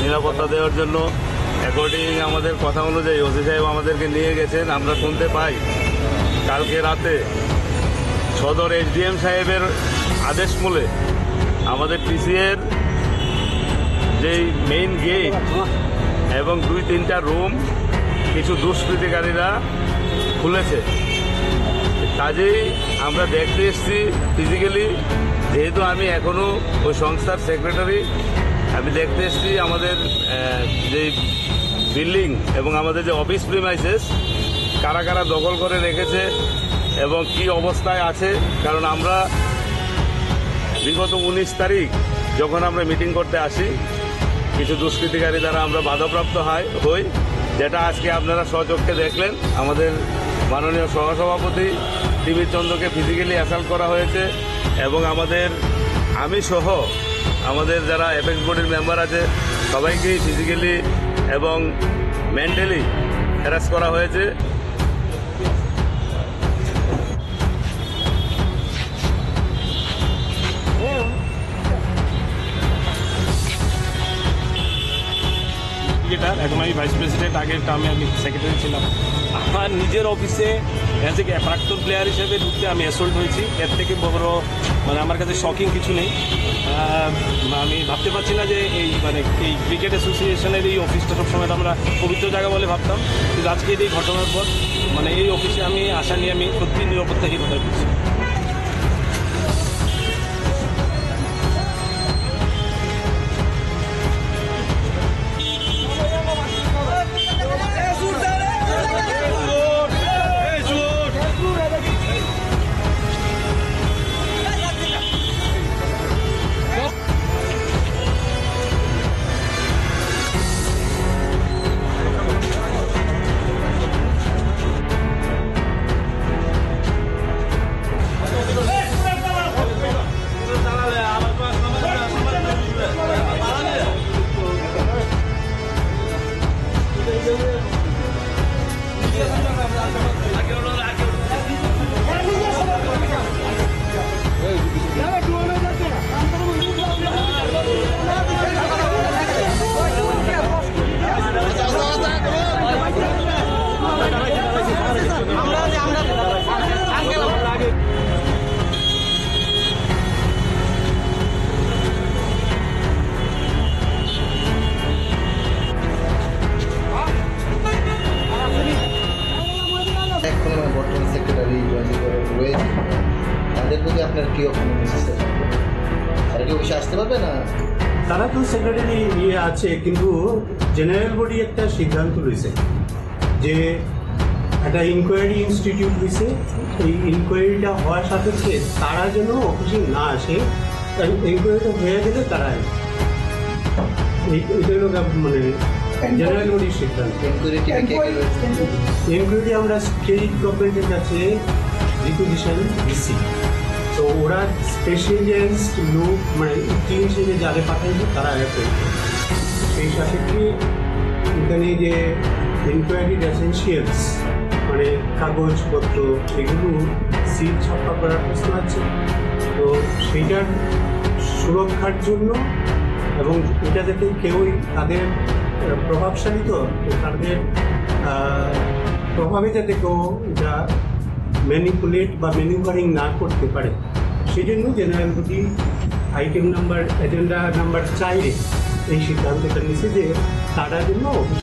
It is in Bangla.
নিরাপত্তা দেওয়ার জন্য অ্যাকর্ডিং আমাদের কথা অনুযায়ী ওসি সাহেব আমাদেরকে নিয়ে গেছেন। আমরা শুনতে পাই কালকে রাতে সদর এসডিএম সাহেবের আদেশ মূলে আমাদের পিসিএর যেই মেইন গেট এবং 2-3টা রুম কিছু দুষ্কৃতিকারীরা খুলেছে। কাজেই আমরা দেখতে এসেছি ফিজিক্যালি, যেহেতু আমি এখনও ওই সংস্থার সেক্রেটারি, আমি দেখতে এসেছি আমাদের যে বিল্ডিং এবং আমাদের যে অফিস প্রিমাইসেস কারা কারা দখল করে রেখেছে এবং কি অবস্থায় আছে। কারণ আমরা বিগত 19 তারিখ যখন আমরা মিটিং করতে আসি, কিছু দুষ্কৃতিকারী দ্বারা আমরা বাধাপ্রাপ্ত হই, যেটা আজকে আপনারা স্বচক্ষে দেখলেন। আমাদের মাননীয় সহসভাপতি টিবির চন্দ্রকে ফিজিক্যালি অ্যাসাল্ট করা হয়েছে এবং আমি সহ আমাদের যারা অ্যাপেক্স বোর্ডের মেম্বার আছে সবাইকেই ফিজিক্যালি এবং মেন্টালি হ্যারাস করা হয়েছে। এখন আমি ভাইস প্রেসিডেন্ট, আগের টার্মে আমি সেক্রেটারি ছিলাম। আমার নিজের অফিসে অ্যাজ এ প্রাক্তন প্লেয়ার হিসেবে ঢুকতে আমি অ্যাসল্ট হয়েছি। এর থেকে বড় আমার কাছে শকিং কিছু নেই। আমি ভাবতে পারছি না যে এই ক্রিকেট অ্যাসোসিয়েশনের এই অফিসটা সবসময় আমরা পবিত্র জায়গা বলে ভাবতাম, কিন্তু আজকে এই ঘটনার পর এই অফিসে আমি আশা নিয়ে আমি সত্যি নিরাপত্তাহীনতা করছি। বর্তমান সেক্রেটারি রয়েছে, তাদের প্রতি আপনার কি অফিসে আসতে পারবে না? তারা তো সেক্রেটারি আছে, কিন্তু জেনারেল বডি একটা সিদ্ধান্ত রয়েছে যে একটা ইনকোয়ারি ইনস্টিটিউট হয়েছে। এই ইনকোয়ারিটা হওয়ার সাথে তারা যেন অফিসে না আসে, ইনকোয়ারিটা হয়ে গেলে তারা এটা হলো জেনারেল বডির সিদ্ধান্ত। ইনকোয়ারি আমরা স্টেট গভর্নমেন্টের কাছে রিকুইজিশন দিচ্ছি, তো ওরা স্পেশালাইজড লোক টিম হিসেবে যাদের পাঠাইছে তারা সেই সাথে কি এখানে যে ইনকোয়ারির এসেন্সিয়ালস কাগজপত্র এগুলো সিল ছাপা করার প্রশ্ন আছে। তো সেইটার সুরক্ষার জন্য এবং এটা যাতে কেউই তাদের প্রভাবশালী, তো তাদের প্রভাবে যাতে কেউ এটা ম্যানিপুলেট বা ম্যানিউভারিং না করতে পারে, সেই জন্য জেনারেল বডি এজেন্ডা নাম্বার 4 এই সিদ্ধান্তটা নিচ্ছে যে তারা জন্য